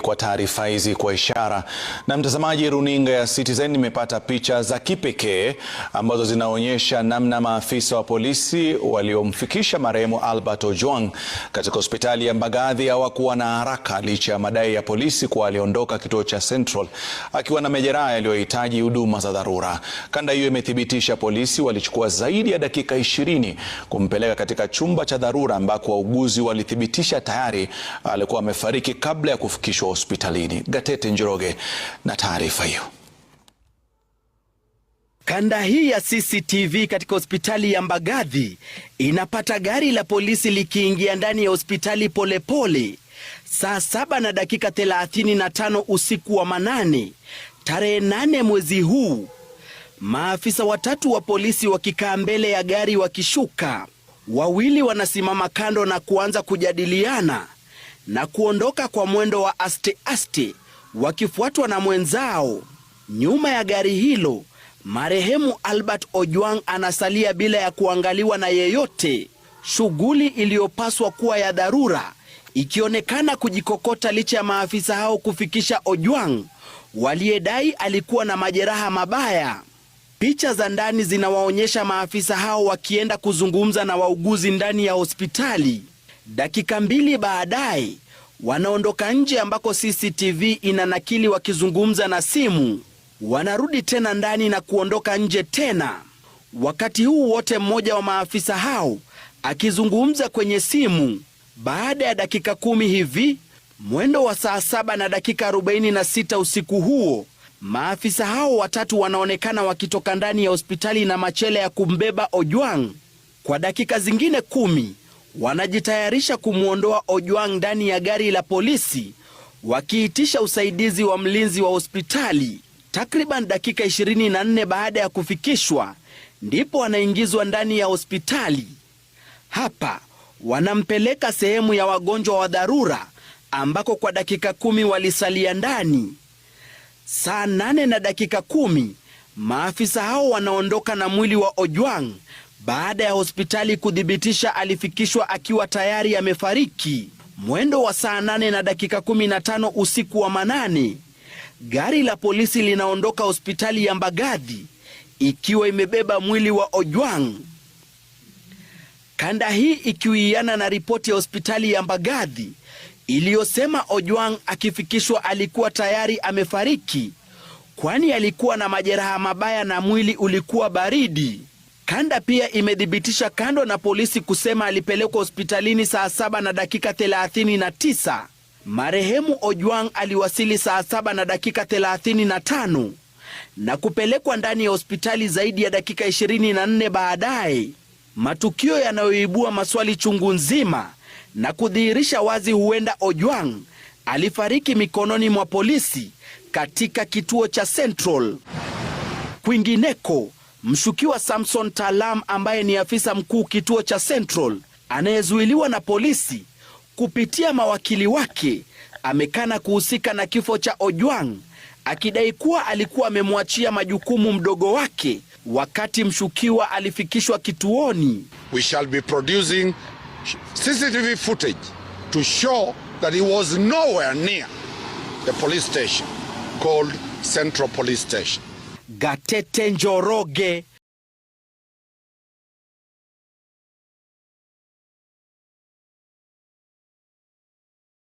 Kwa taarifa hizi kwa ishara. Na mtazamaji, runinga ya Citizen imepata picha za kipekee ambazo zinaonyesha namna maafisa wa polisi waliomfikisha marehemu Albert Ojwang katika hospitali ya Mbagathi hawakuwa na haraka licha ya madai ya polisi kuwa aliondoka kituo cha Central akiwa na majeraha yaliyohitaji huduma za dharura. Kanda hiyo imethibitisha polisi walichukua zaidi ya dakika 20 kumpeleka katika chumba cha dharura ambako wauguzi walithibitisha tayari alikuwa amefariki kabla ya kufikishwa hospitalini. Gatete Njoroge na taarifa hiyo. Kanda hii ya CCTV katika hospitali ya Mbagathi inapata gari la polisi likiingia ndani ya hospitali polepole saa 7:35 usiku wa manane tarehe 8 mwezi huu. Maafisa watatu wa polisi wakikaa mbele ya gari wakishuka. Wawili wanasimama kando na kuanza kujadiliana na kuondoka kwa mwendo wa aste wakifuatwa na mwenzao. Nyuma ya gari hilo, marehemu Albert Ojwang anasalia bila ya kuangaliwa na yeyote, shughuli iliyopaswa kuwa ya dharura ikionekana kujikokota licha ya maafisa hao kufikisha Ojwang waliyedai alikuwa na majeraha mabaya. Picha za ndani zinawaonyesha maafisa hao wakienda kuzungumza na wauguzi ndani ya hospitali. Dakika 2 baadaye wanaondoka nje ambako CCTV inanakili wakizungumza na simu. Wanarudi tena ndani na kuondoka nje tena. Wakati huu wote mmoja wa maafisa hao akizungumza kwenye simu. Baada ya dakika 10 hivi, mwendo wa saa 7:46 usiku huo, maafisa hao watatu wanaonekana wakitoka ndani ya hospitali na machela ya kumbeba Ojwang. Kwa dakika zingine 10 wanajitayarisha kumwondoa Ojwang ndani ya gari la polisi wakiitisha usaidizi wa mlinzi wa hospitali. Takriban dakika 24 baada ya kufikishwa ndipo wanaingizwa ndani ya hospitali. Hapa wanampeleka sehemu ya wagonjwa wa dharura ambako kwa dakika 10 walisalia ndani. Saa 8:10 maafisa hao wanaondoka na mwili wa Ojwang baada ya hospitali kuthibitisha alifikishwa akiwa tayari amefariki. Mwendo wa saa 8:15 usiku wa manane, gari la polisi linaondoka hospitali ya Mbagathi ikiwa imebeba mwili wa Ojwang. Kanda hii ikiwiana na ripoti ya hospitali ya Mbagathi iliyosema Ojwang akifikishwa alikuwa tayari amefariki, kwani alikuwa na majeraha mabaya na mwili ulikuwa baridi. Kanda pia imethibitisha, kando na polisi kusema alipelekwa hospitalini saa 7:39, marehemu Ojwang aliwasili saa 7:35 na kupelekwa ndani ya hospitali zaidi ya dakika 24 baadaye. Matukio yanayoibua maswali chungu nzima na kudhihirisha wazi huenda Ojwang alifariki mikononi mwa polisi katika kituo cha Central. Kwingineko, mshukiwa Samson Talam ambaye ni afisa mkuu kituo cha Central anayezuiliwa na polisi kupitia mawakili wake amekana kuhusika na kifo cha Ojwang, akidai kuwa alikuwa amemwachia majukumu mdogo wake wakati mshukiwa alifikishwa kituoni. We shall be producing CCTV footage to show that he was nowhere near the police station called Central Police Station. Gatete Njoroge,